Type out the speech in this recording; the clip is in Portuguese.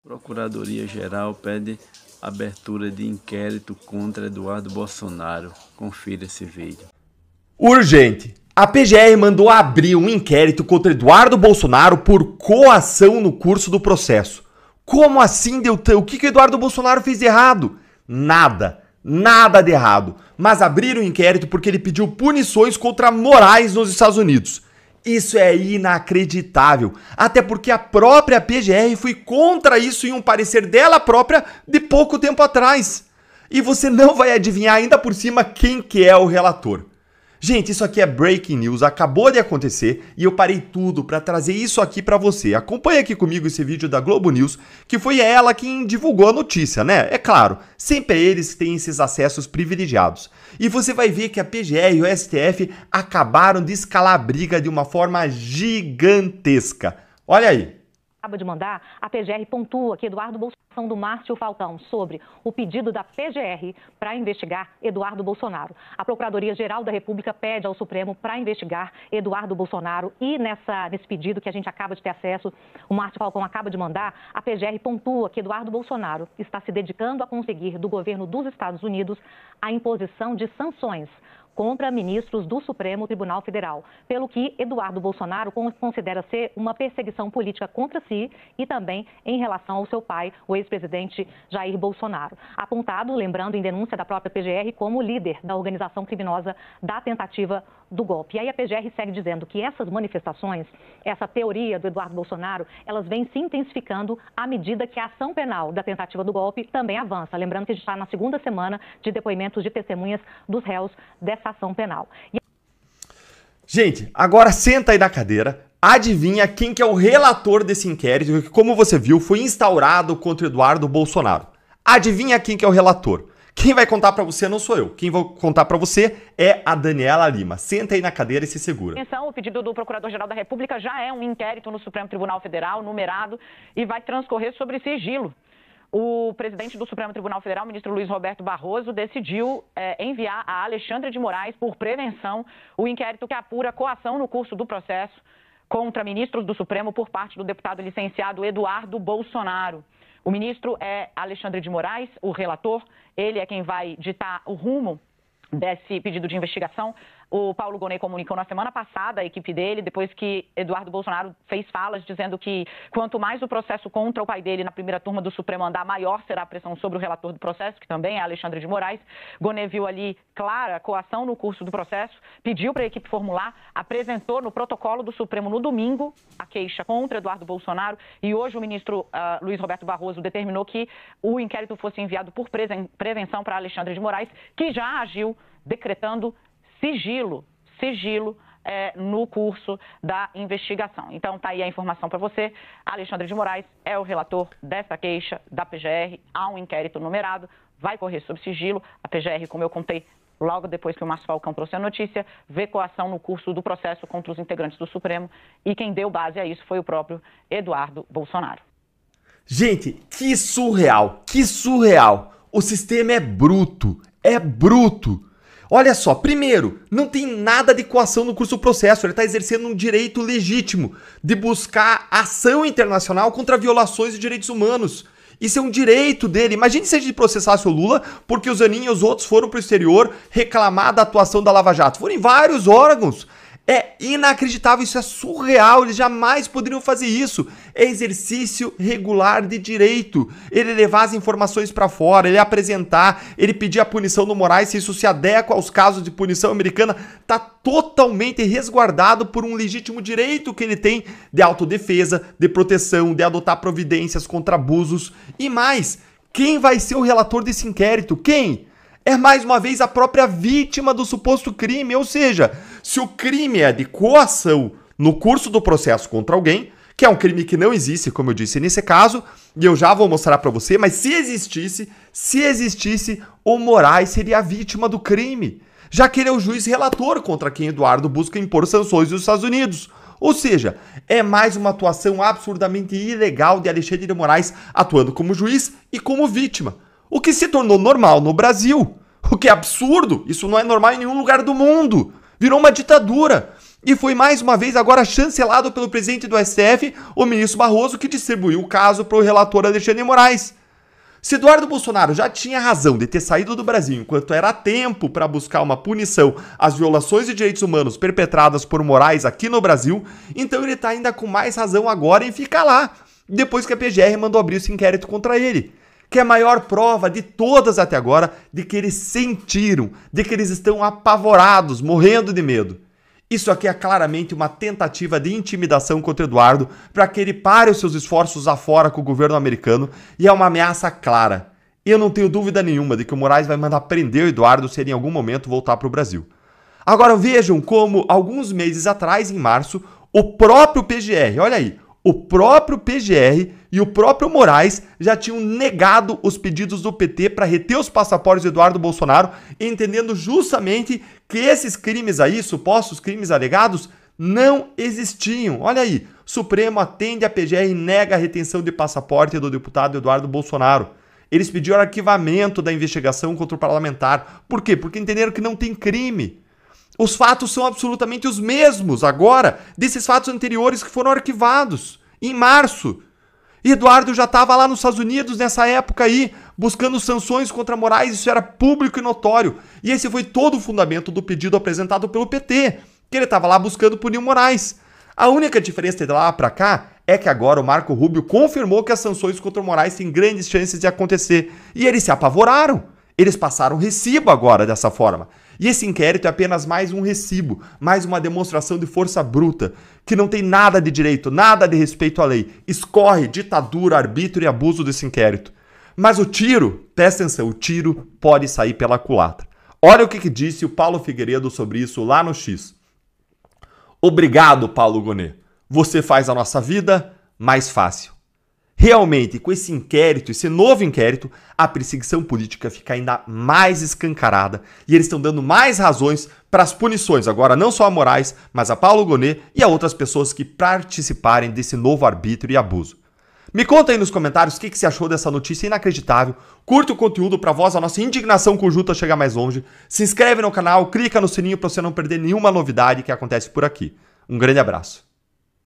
Procuradoria-Geral pede abertura de inquérito contra Eduardo Bolsonaro. Confira esse vídeo. Urgente! A PGR mandou abrir um inquérito contra Eduardo Bolsonaro por coação no curso do processo. Como assim, Deltan? O que Eduardo Bolsonaro fez de errado? Nada de errado. Mas abriram o inquérito porque ele pediu punições contra Moraes nos Estados Unidos. Isso é inacreditável, até porque a própria PGR foi contra isso em um parecer dela própria de pouco tempo atrás. E você não vai adivinhar ainda por cima quem que é o relator. Gente, isso aqui é breaking news, acabou de acontecer e eu parei tudo para trazer isso aqui para você. Acompanhe aqui comigo esse vídeo da Globo News, que foi ela quem divulgou a notícia, né? É claro, sempre eles têm esses acessos privilegiados. E você vai ver que a PGR e o STF acabaram de escalar a briga de uma forma gigantesca. Olha aí. Acaba de mandar, a PGR pontua que Eduardo Bolsonaro do Márcio Falcão sobre o pedido da PGR para investigar Eduardo Bolsonaro. A Procuradoria-Geral da República pede ao Supremo para investigar Eduardo Bolsonaro e nesse pedido que a gente acaba de ter acesso, o Márcio Falcão acaba de mandar, a PGR pontua que Eduardo Bolsonaro está se dedicando a conseguir do governo dos Estados Unidos a imposição de sanções contra ministros do Supremo Tribunal Federal, pelo que Eduardo Bolsonaro considera ser uma perseguição política contra si e também em relação ao seu pai, o ex-presidente Jair Bolsonaro. Apontado, lembrando, em denúncia da própria PGR como líder da organização criminosa da tentativa do golpe. E aí a PGR segue dizendo que essas manifestações, essa teoria do Eduardo Bolsonaro, elas vêm se intensificando à medida que a ação penal da tentativa do golpe também avança. Lembrando que a gente está na segunda semana de depoimentos de testemunhas dos réus dessa ação penal. Gente, agora senta aí na cadeira, adivinha quem que é o relator desse inquérito que, como você viu, foi instaurado contra Eduardo Bolsonaro. Adivinha quem que é o relator? Quem vai contar pra você não sou eu. Quem vai contar pra você é a Daniela Lima. Senta aí na cadeira e se segura. O pedido do Procurador-Geral da República já é um inquérito no Supremo Tribunal Federal, numerado, e vai transcorrer sobre sigilo. O presidente do Supremo Tribunal Federal, ministro Luiz Roberto Barroso, decidiu enviar a Alexandre de Moraes, por prevenção, o inquérito que apura coação no curso do processo contra ministros do Supremo por parte do deputado licenciado Eduardo Bolsonaro. O ministro é Alexandre de Moraes, o relator, ele é quem vai ditar o rumo desse pedido de investigação. O Paulo Gonet comunicou na semana passada a equipe dele, depois que Eduardo Bolsonaro fez falas dizendo que quanto mais o processo contra o pai dele na primeira turma do Supremo andar, maior será a pressão sobre o relator do processo, que também é Alexandre de Moraes. Gonet viu ali clara coação no curso do processo, pediu para a equipe formular, apresentou no protocolo do Supremo no domingo a queixa contra Eduardo Bolsonaro e hoje o ministro Luiz Roberto Barroso determinou que o inquérito fosse enviado por prevenção para Alexandre de Moraes, que já agiu decretando sigilo no curso da investigação. Então, tá aí a informação para você. Alexandre de Moraes é o relator dessa queixa da PGR. Há um inquérito numerado, vai correr sob sigilo. A PGR, como eu contei logo depois que o Márcio Falcão trouxe a notícia, vê coação no curso do processo contra os integrantes do Supremo e quem deu base a isso foi o próprio Eduardo Bolsonaro. Gente, que surreal, que surreal. O sistema é bruto, é bruto. Olha só, primeiro, não tem nada de coação no curso do processo, ele está exercendo um direito legítimo de buscar ação internacional contra violações de direitos humanos. Isso é um direito dele. Imagine se a gente processasse o Lula porque o Zanin e os outros foram para o exterior reclamar da atuação da Lava Jato. Foram em vários órgãos. É inacreditável, isso é surreal, eles jamais poderiam fazer isso. É exercício regular de direito. Ele levar as informações para fora, ele apresentar, ele pedir a punição do Moraes, se isso se adequa aos casos de punição americana, tá totalmente resguardado por um legítimo direito que ele tem de autodefesa, de proteção, de adotar providências contra abusos e mais. Quem vai ser o relator desse inquérito? Quem? É mais uma vez a própria vítima do suposto crime, ou seja, se o crime é de coação no curso do processo contra alguém, que é um crime que não existe, como eu disse nesse caso, e eu já vou mostrar pra você, mas se existisse, o Moraes seria a vítima do crime, já que ele é o juiz relator contra quem Eduardo busca impor sanções dos Estados Unidos. Ou seja, é mais uma atuação absurdamente ilegal de Alexandre de Moraes atuando como juiz e como vítima. O que se tornou normal no Brasil. O que é absurdo, isso não é normal em nenhum lugar do mundo. Virou uma ditadura. E foi mais uma vez agora chancelado pelo presidente do STF, o ministro Barroso, que distribuiu o caso para o relator Alexandre de Moraes. Se Eduardo Bolsonaro já tinha razão de ter saído do Brasil enquanto era tempo para buscar uma punição às violações de direitos humanos perpetradas por Moraes aqui no Brasil, então ele está ainda com mais razão agora em ficar lá, depois que a PGR mandou abrir esse inquérito contra ele. Que é a maior prova de todas até agora de que eles sentiram, de que eles estão apavorados, morrendo de medo. Isso aqui é claramente uma tentativa de intimidação contra Eduardo para que ele pare os seus esforços afora com o governo americano e é uma ameaça clara. E eu não tenho dúvida nenhuma de que o Moraes vai mandar prender o Eduardo se ele em algum momento voltar para o Brasil. Agora vejam como alguns meses atrás, em março, o próprio PGR, olha aí, o próprio PGR e o próprio Moraes já tinham negado os pedidos do PT para reter os passaportes de Eduardo Bolsonaro, entendendo justamente que esses crimes aí, supostos crimes alegados, não existiam. Olha aí, o Supremo atende a PGR e nega a retenção de passaporte do deputado Eduardo Bolsonaro. Eles pediram arquivamento da investigação contra o parlamentar. Por quê? Porque entenderam que não tem crime. Os fatos são absolutamente os mesmos agora desses fatos anteriores que foram arquivados em março. E Eduardo já estava lá nos Estados Unidos nessa época aí, buscando sanções contra Moraes, isso era público e notório. E esse foi todo o fundamento do pedido apresentado pelo PT, que ele estava lá buscando punir Moraes. A única diferença de lá para cá é que agora o Marco Rubio confirmou que as sanções contra Moraes têm grandes chances de acontecer. E eles se apavoraram. Eles passaram recibo agora dessa forma. E esse inquérito é apenas mais um recibo, mais uma demonstração de força bruta, que não tem nada de direito, nada de respeito à lei. Escorre ditadura, arbítrio e abuso desse inquérito. Mas o tiro, presta atenção, o tiro pode sair pela culatra. Olha o que disse o Paulo Figueiredo sobre isso lá no X. Obrigado, Paulo Gonet. Você faz a nossa vida mais fácil. Realmente, com esse inquérito, esse novo inquérito, a perseguição política fica ainda mais escancarada e eles estão dando mais razões para as punições, agora não só a Moraes, mas a Paulo Gonet e a outras pessoas que participarem desse novo arbítrio e abuso. Me conta aí nos comentários o que você achou dessa notícia inacreditável, curta o conteúdo para voz a nossa indignação conjunta chegar mais longe, se inscreve no canal, clica no sininho para você não perder nenhuma novidade que acontece por aqui. Um grande abraço.